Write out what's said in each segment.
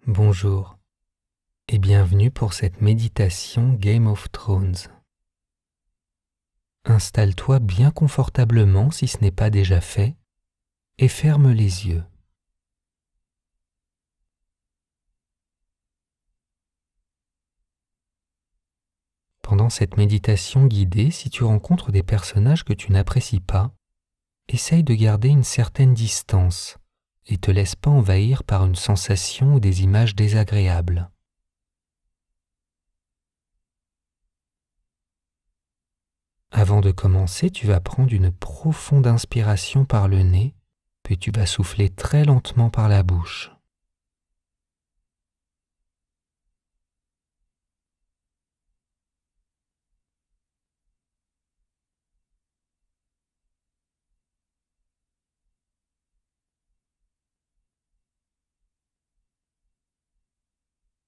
Bonjour et bienvenue pour cette méditation Game of Thrones. Installe-toi bien confortablement si ce n'est pas déjà fait et ferme les yeux. Pendant cette méditation guidée, si tu rencontres des personnages que tu n'apprécies pas, essaye de garder une certaine distance et te laisse pas envahir par une sensation ou des images désagréables. Avant de commencer, tu vas prendre une profonde inspiration par le nez, puis tu vas souffler très lentement par la bouche.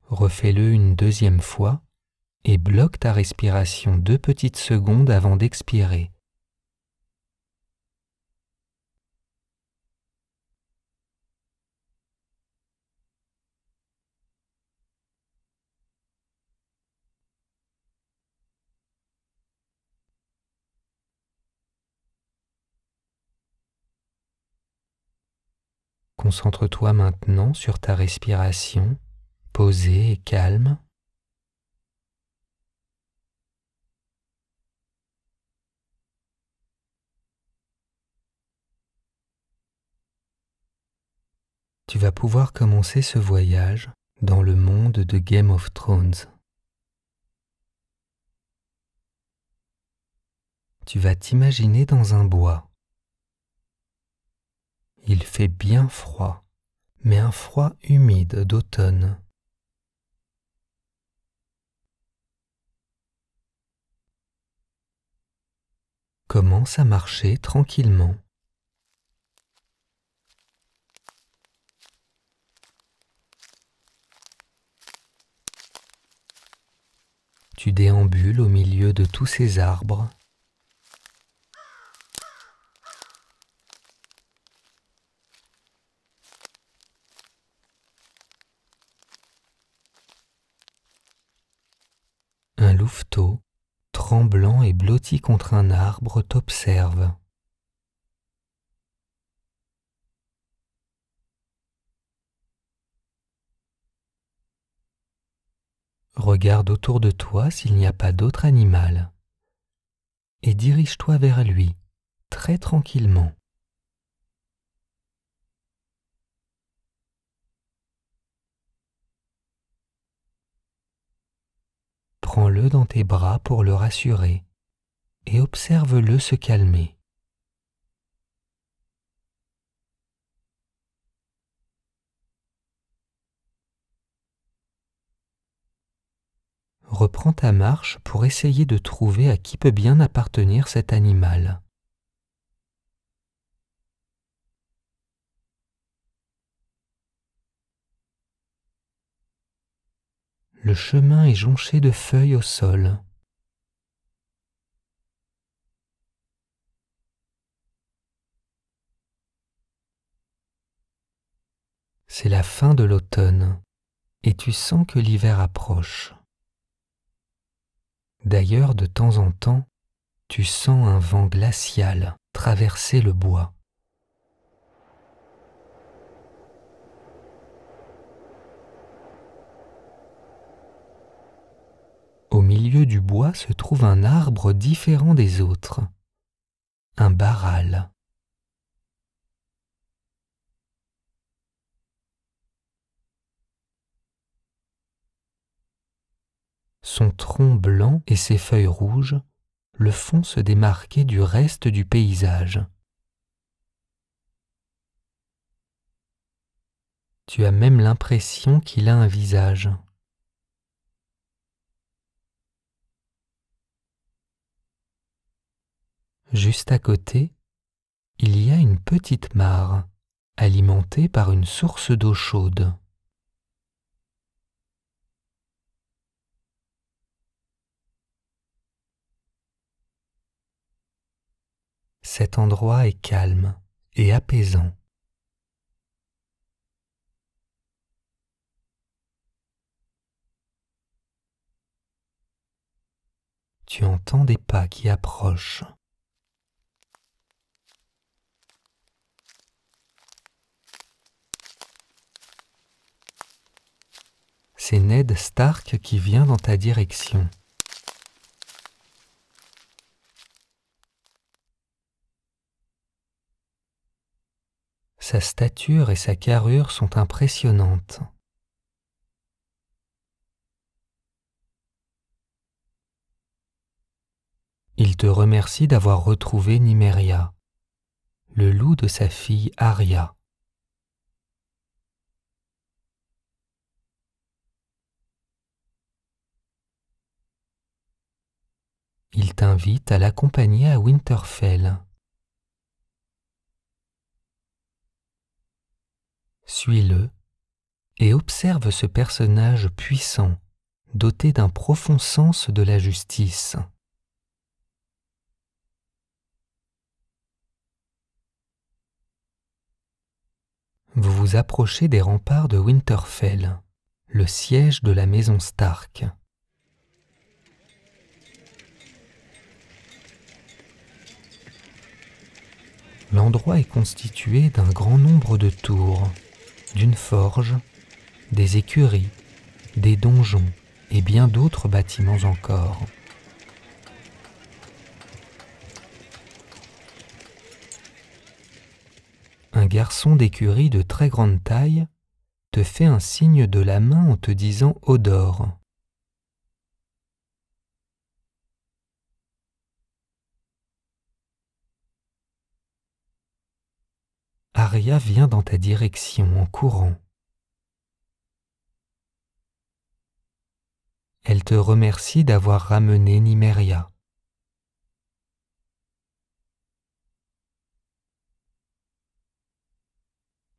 Refais-le une deuxième fois et bloque ta respiration 2 petites secondes avant d'expirer. Concentre-toi maintenant sur ta respiration, posée et calme. Tu vas pouvoir commencer ce voyage dans le monde de Game of Thrones. Tu vas t'imaginer dans un bois. Il fait bien froid, mais un froid humide d'automne. Commence à marcher tranquillement. Tu déambules au milieu de tous ces arbres. Un louveteau, tremblant et blotti contre un arbre, t'observe. Regarde autour de toi s'il n'y a pas d'autre animal et dirige-toi vers lui, très tranquillement. Prends-le dans tes bras pour le rassurer et observe-le se calmer. Reprends ta marche pour essayer de trouver à qui peut bien appartenir cet animal. Le chemin est jonché de feuilles au sol. C'est la fin de l'automne et tu sens que l'hiver approche. D'ailleurs, de temps en temps, tu sens un vent glacial traverser le bois. Au milieu du bois se trouve un arbre différent des autres, un barral. Son tronc blanc et ses feuilles rouges le font se démarquer du reste du paysage. Tu as même l'impression qu'il a un visage. Juste à côté, il y a une petite mare, alimentée par une source d'eau chaude. Cet endroit est calme et apaisant. Tu entends des pas qui approchent. C'est Ned Stark qui vient dans ta direction. Sa stature et sa carrure sont impressionnantes. Il te remercie d'avoir retrouvé Nymeria, le loup de sa fille Arya. Il t'invite à l'accompagner à Winterfell. Suis-le et observe ce personnage puissant, doté d'un profond sens de la justice. Vous vous approchez des remparts de Winterfell, le siège de la maison Stark. L'endroit est constitué d'un grand nombre de tours, d'une forge, des écuries, des donjons et bien d'autres bâtiments encore. Un garçon d'écurie de très grande taille te fait un signe de la main en te disant « Hodor ». Arya vient dans ta direction en courant. Elle te remercie d'avoir ramené Nymeria.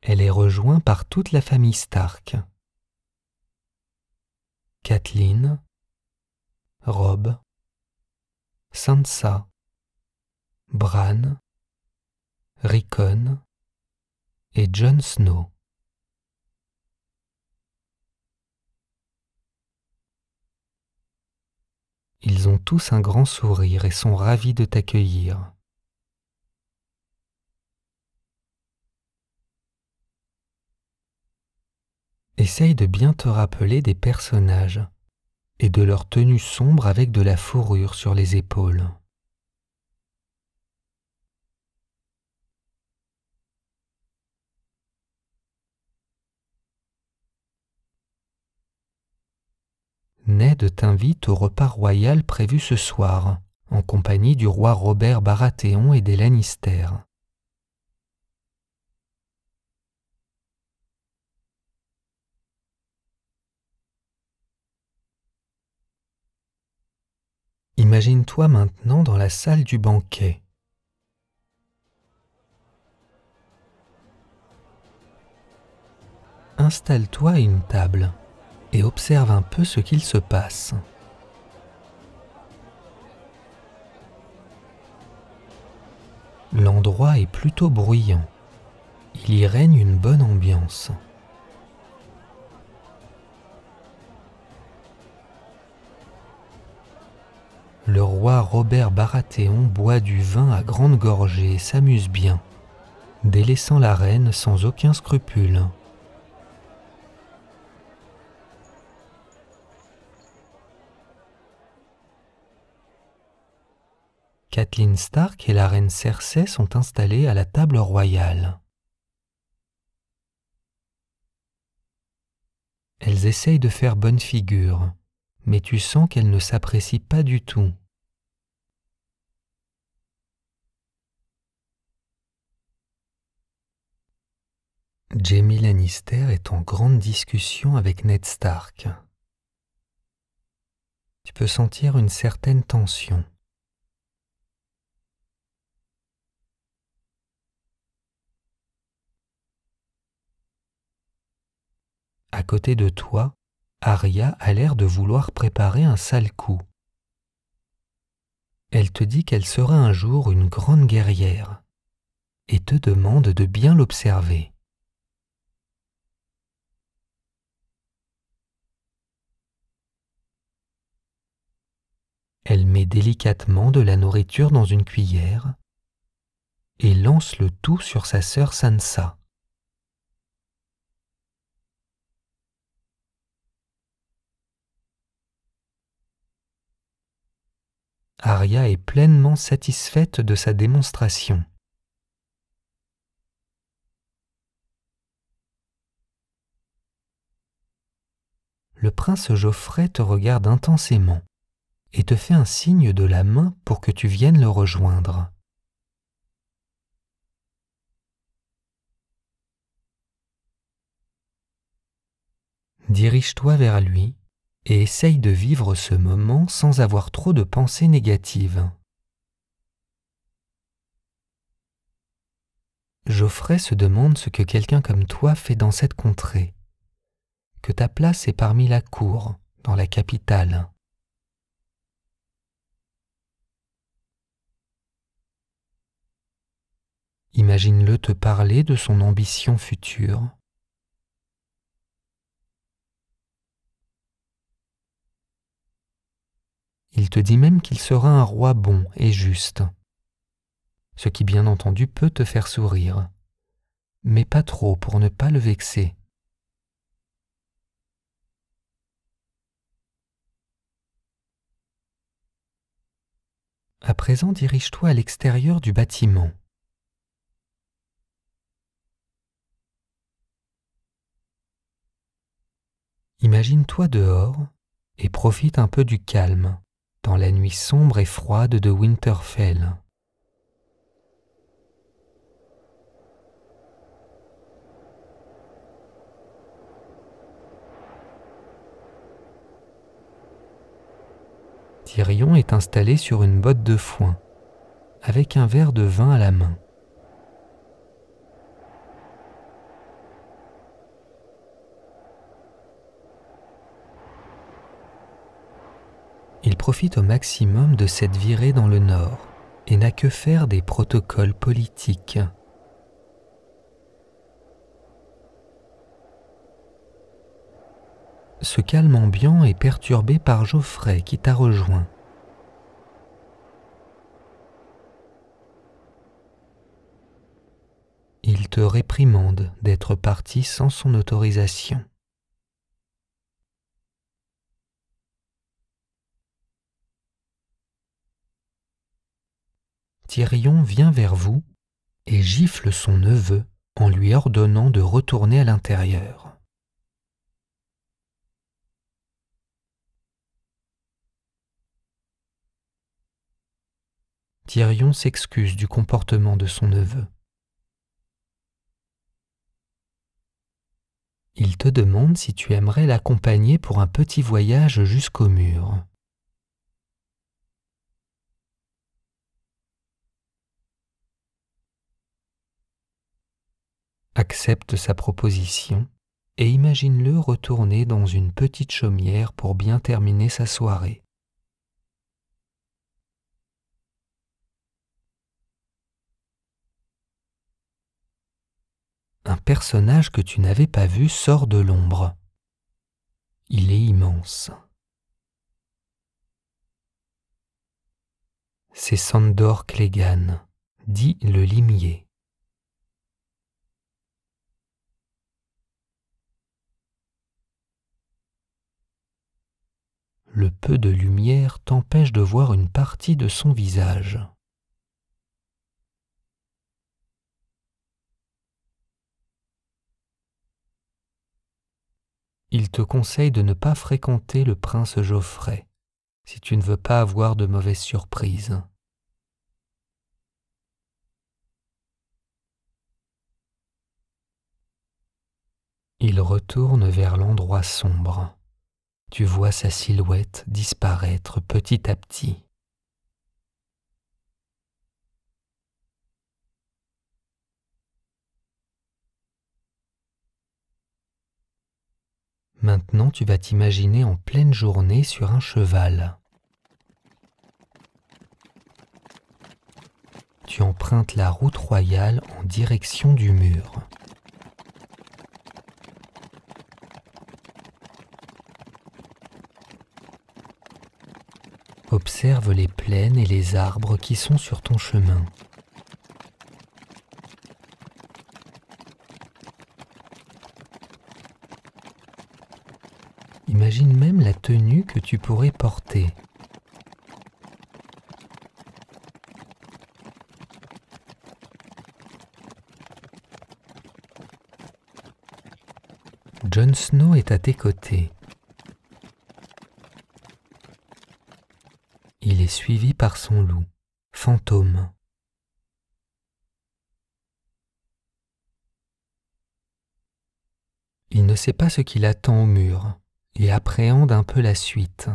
Elle est rejointe par toute la famille Stark. Catelyn, Robb, Sansa, Bran, Rickon et Jon Snow. Ils ont tous un grand sourire et sont ravis de t'accueillir. Essaye de bien te rappeler des personnages et de leur tenue sombre avec de la fourrure sur les épaules. Ned t'invite au repas royal prévu ce soir, en compagnie du roi Robert Baratheon et des Lannister. Imagine-toi maintenant dans la salle du banquet. Installe-toi à une table et observe un peu ce qu'il se passe. L'endroit est plutôt bruyant. Il y règne une bonne ambiance. Le roi Robert Baratheon boit du vin à grandes gorgées et s'amuse bien, délaissant la reine sans aucun scrupule. Catelyn Stark et la reine Cersei sont installées à la table royale. Elles essayent de faire bonne figure, mais tu sens qu'elles ne s'apprécient pas du tout. Jaime Lannister est en grande discussion avec Ned Stark. Tu peux sentir une certaine tension. À côté de toi, Arya a l'air de vouloir préparer un sale coup. Elle te dit qu'elle sera un jour une grande guerrière et te demande de bien l'observer. Elle met délicatement de la nourriture dans une cuillère et lance le tout sur sa sœur Sansa. Arya est pleinement satisfaite de sa démonstration. Le prince Geoffrey te regarde intensément et te fait un signe de la main pour que tu viennes le rejoindre. Dirige-toi vers lui et essaye de vivre ce moment sans avoir trop de pensées négatives. Geoffrey se demande ce que quelqu'un comme toi fait dans cette contrée, que ta place est parmi la cour, dans la capitale. Imagine-le te parler de son ambition future. Il te dit même qu'il sera un roi bon et juste, ce qui bien entendu peut te faire sourire, mais pas trop pour ne pas le vexer. À présent, dirige-toi à l'extérieur du bâtiment. Imagine-toi dehors et profite un peu du calme dans la nuit sombre et froide de Winterfell. Tyrion est installé sur une botte de foin, avec un verre de vin à la main. Il profite au maximum de cette virée dans le nord et n'a que faire des protocoles politiques. Ce calme ambiant est perturbé par Geoffrey qui t'a rejoint. Il te réprimande d'être parti sans son autorisation. Tyrion vient vers vous et gifle son neveu en lui ordonnant de retourner à l'intérieur. Tyrion s'excuse du comportement de son neveu. Il te demande si tu aimerais l'accompagner pour un petit voyage jusqu'au mur. Accepte sa proposition et imagine-le retourner dans une petite chaumière pour bien terminer sa soirée. Un personnage que tu n'avais pas vu sort de l'ombre. Il est immense. C'est Sandor Clegane, dit le limier. Le peu de lumière t'empêche de voir une partie de son visage. Il te conseille de ne pas fréquenter le prince Geoffrey, si tu ne veux pas avoir de mauvaises surprises. Il retourne vers l'endroit sombre. Tu vois sa silhouette disparaître petit à petit. Maintenant, tu vas t'imaginer en pleine journée sur un cheval. Tu empruntes la route royale en direction du mur. Observe les plaines et les arbres qui sont sur ton chemin. Imagine même la tenue que tu pourrais porter. Jon Snow est à tes côtés. Il est suivi par son loup, Fantôme. Il ne sait pas ce qu'il attend au mur et appréhende un peu la suite.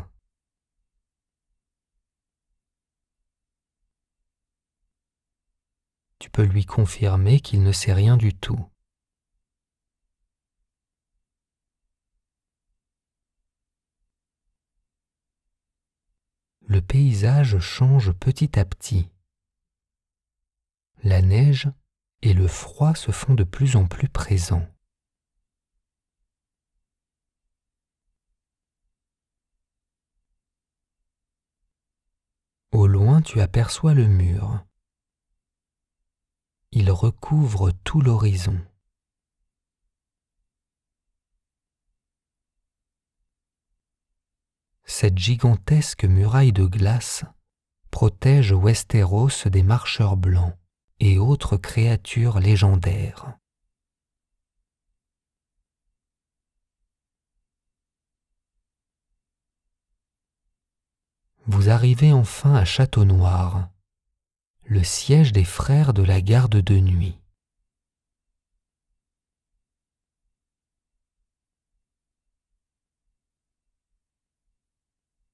Tu peux lui confirmer qu'il ne sait rien du tout. Le paysage change petit à petit. La neige et le froid se font de plus en plus présents. Au loin, tu aperçois le mur. Il recouvre tout l'horizon. Cette gigantesque muraille de glace protège Westeros des marcheurs blancs et autres créatures légendaires. Vous arrivez enfin à Château Noir, le siège des frères de la garde de nuit.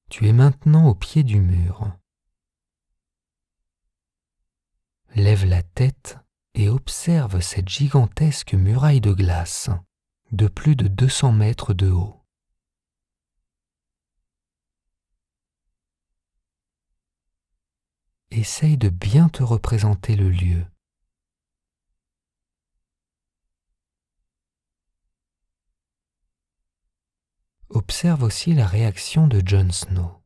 Tu es maintenant au pied du mur. Lève la tête et observe cette gigantesque muraille de glace de plus de 200 mètres de haut. Essaye de bien te représenter le lieu. Observe aussi la réaction de Jon Snow.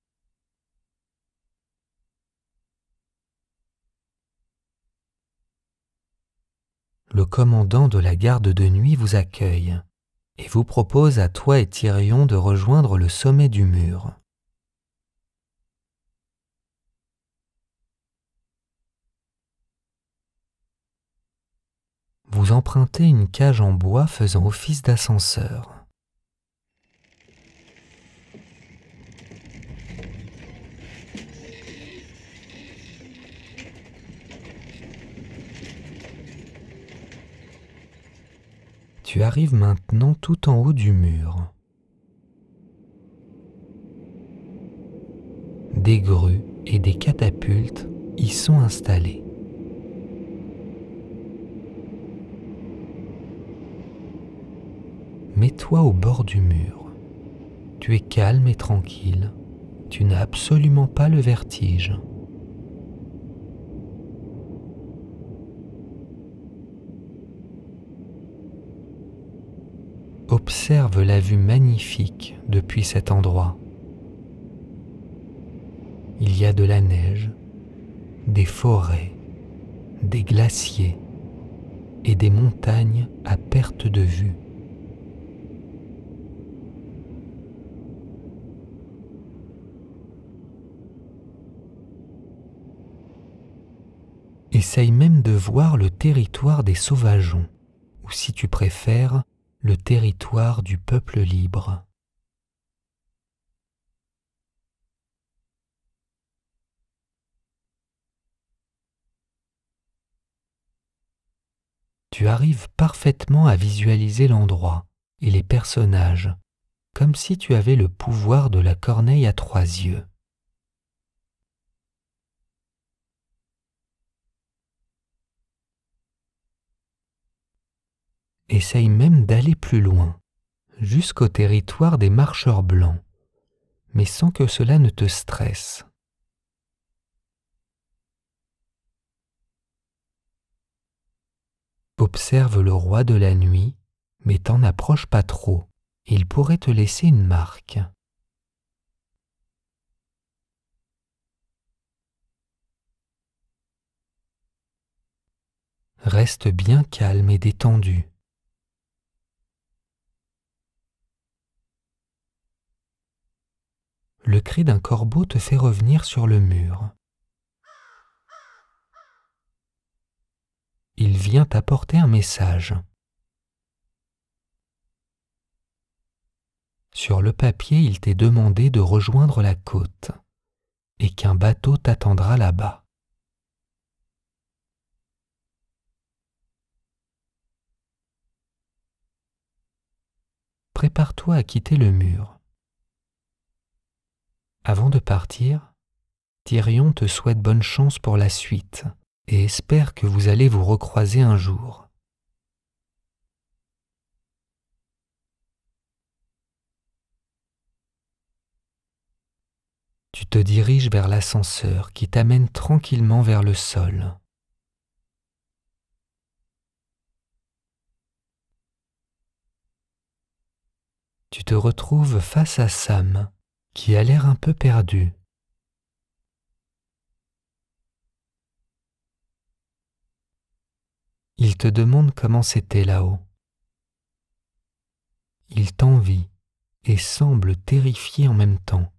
Le commandant de la garde de nuit vous accueille et vous propose à toi et Tyrion de rejoindre le sommet du mur. Vous empruntez une cage en bois faisant office d'ascenseur. Tu arrives maintenant tout en haut du mur. Des grues et des catapultes y sont installées. Mets-toi au bord du mur. Tu es calme et tranquille. Tu n'as absolument pas le vertige. Observe la vue magnifique depuis cet endroit. Il y a de la neige, des forêts, des glaciers et des montagnes à perte de vue. Essaye même de voir le territoire des sauvageons, ou si tu préfères, le territoire du peuple libre. Tu arrives parfaitement à visualiser l'endroit et les personnages, comme si tu avais le pouvoir de la corneille à 3 yeux. Essaye même d'aller plus loin, jusqu'au territoire des marcheurs blancs, mais sans que cela ne te stresse. Observe le roi de la nuit, mais t'en approche pas trop, il pourrait te laisser une marque. Reste bien calme et détendu. Le cri d'un corbeau te fait revenir sur le mur. Il vient t'apporter un message. Sur le papier, il t'est demandé de rejoindre la côte et qu'un bateau t'attendra là-bas. Prépare-toi à quitter le mur. Avant de partir, Tyrion te souhaite bonne chance pour la suite et espère que vous allez vous recroiser un jour. Tu te diriges vers l'ascenseur qui t'amène tranquillement vers le sol. Tu te retrouves face à Sam, qui a l'air un peu perdu. Il te demande comment c'était là-haut. Il t'envie et semble terrifié en même temps.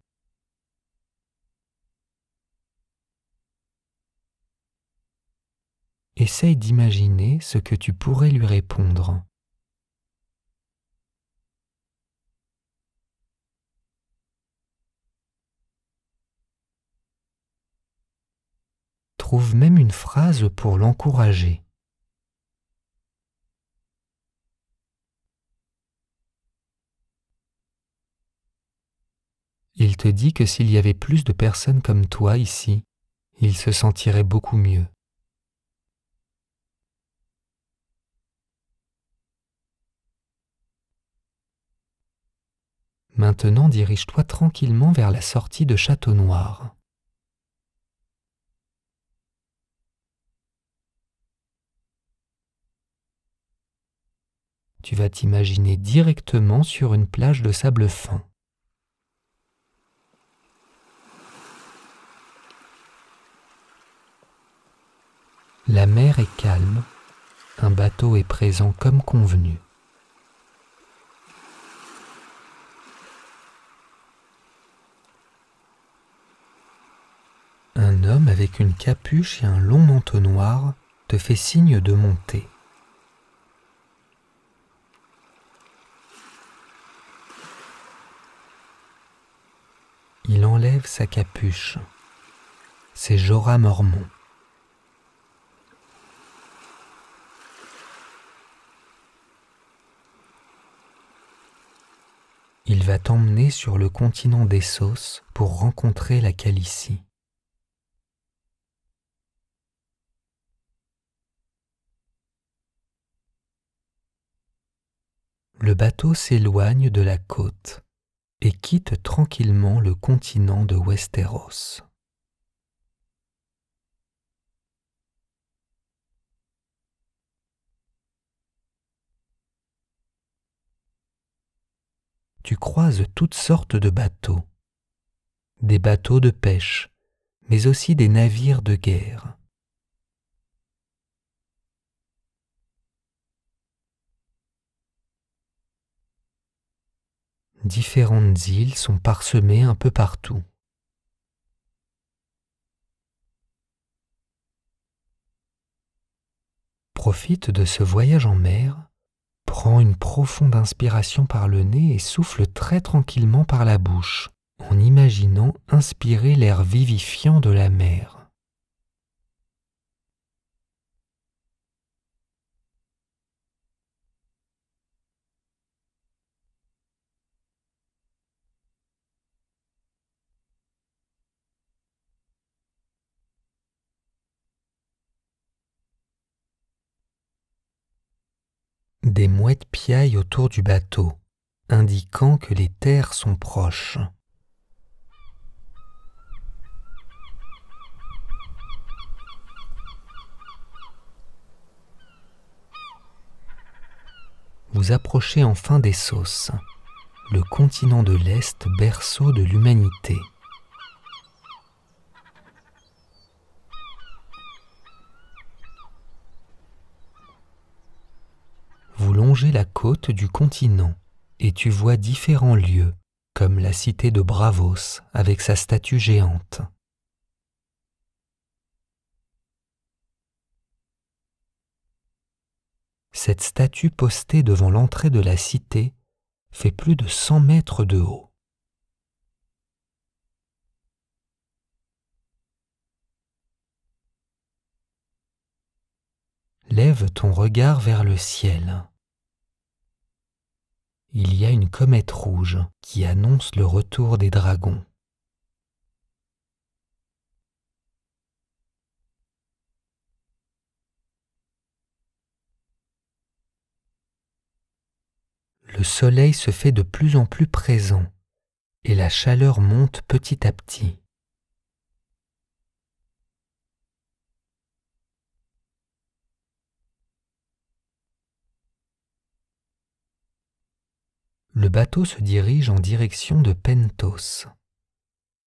Essaye d'imaginer ce que tu pourrais lui répondre. Trouve même une phrase pour l'encourager. Il te dit que s'il y avait plus de personnes comme toi ici, il se sentirait beaucoup mieux. Maintenant, dirige-toi tranquillement vers la sortie de Château Noir. Tu vas t'imaginer directement sur une plage de sable fin. La mer est calme, un bateau est présent comme convenu. Un homme avec une capuche et un long manteau noir te fait signe de monter. Il enlève sa capuche. C'est Jorah Mormont. Il va t'emmener sur le continent d'Essos pour rencontrer la Khaleesi. Le bateau s'éloigne de la côte et quitte tranquillement le continent de Westeros. Tu croises toutes sortes de bateaux, des bateaux de pêche, mais aussi des navires de guerre. Différentes îles sont parsemées un peu partout. Profite de ce voyage en mer, prends une profonde inspiration par le nez et souffle très tranquillement par la bouche, en imaginant inspirer l'air vivifiant de la mer. Des mouettes piaillent autour du bateau, indiquant que les terres sont proches. Vous approchez enfin d'Essos, le continent de l'Est, berceau de l'humanité. vous longez la côte du continent et tu vois différents lieux, comme la cité de Bravos avec sa statue géante. Cette statue postée devant l'entrée de la cité fait plus de 100 mètres de haut. Lève ton regard vers le ciel. Il y a une comète rouge qui annonce le retour des dragons. Le soleil se fait de plus en plus présent et la chaleur monte petit à petit. Le bateau se dirige en direction de Pentos,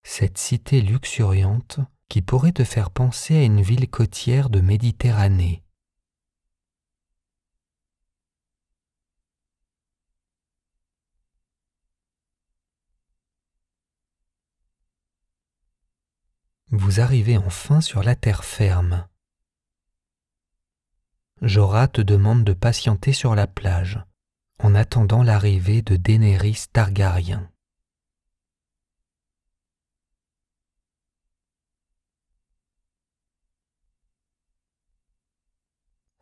cette cité luxuriante qui pourrait te faire penser à une ville côtière de Méditerranée. Vous arrivez enfin sur la terre ferme. Jorah te demande de patienter sur la plage, en attendant l'arrivée de Daenerys Targaryen.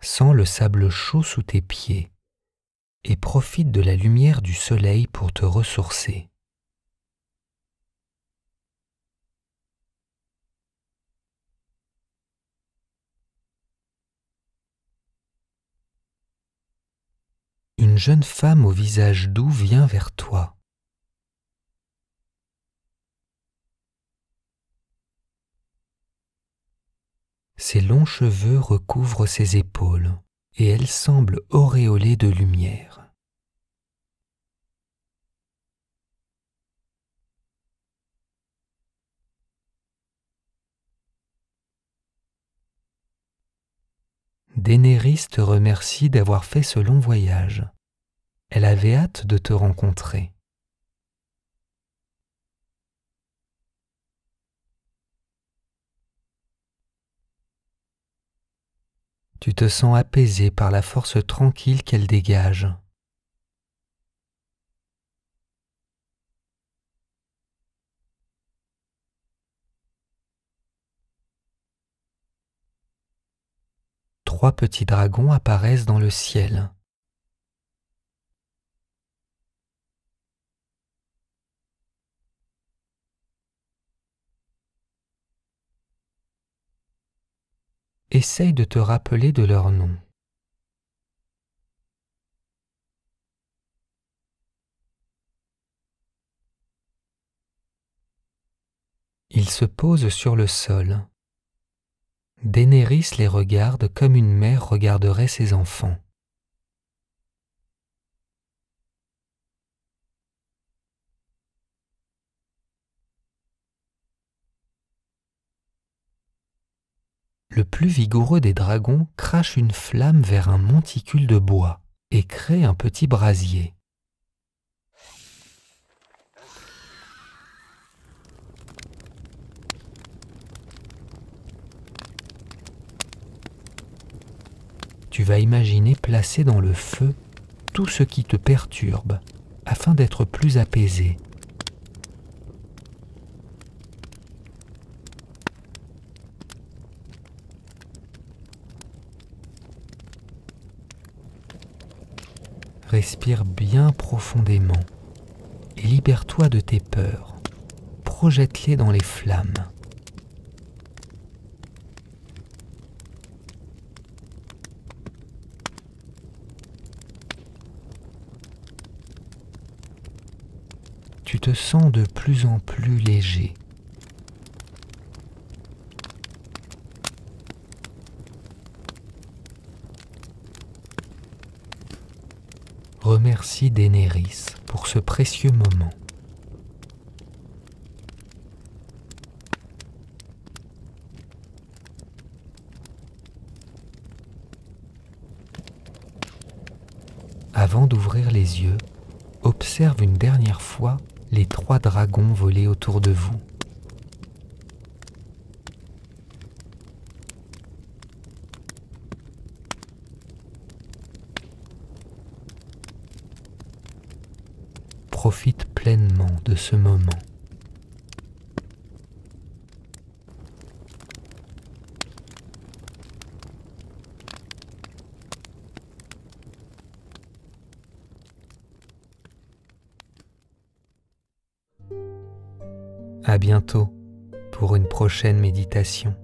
Sens le sable chaud sous tes pieds et profite de la lumière du soleil pour te ressourcer. Une jeune femme au visage doux vient vers toi. Ses longs cheveux recouvrent ses épaules et elle semble auréolée de lumière. Daenerys te remercie d'avoir fait ce long voyage. Elle avait hâte de te rencontrer. Tu te sens apaisé par la force tranquille qu'elle dégage. Trois petits dragons apparaissent dans le ciel. Essaye de te rappeler de leur nom. Ils se posent sur le sol. Daenerys les regarde comme une mère regarderait ses enfants. Le plus vigoureux des dragons crache une flamme vers un monticule de bois et crée un petit brasier. Tu vas imaginer placer dans le feu tout ce qui te perturbe afin d'être plus apaisé. Respire bien profondément et libère-toi de tes peurs. Projette-les dans les flammes. Tu te sens de plus en plus léger. Remercie Daenerys pour ce précieux moment. Avant d'ouvrir les yeux, observe une dernière fois les 3 dragons voler autour de vous. Profite pleinement de ce moment. À bientôt pour une prochaine méditation.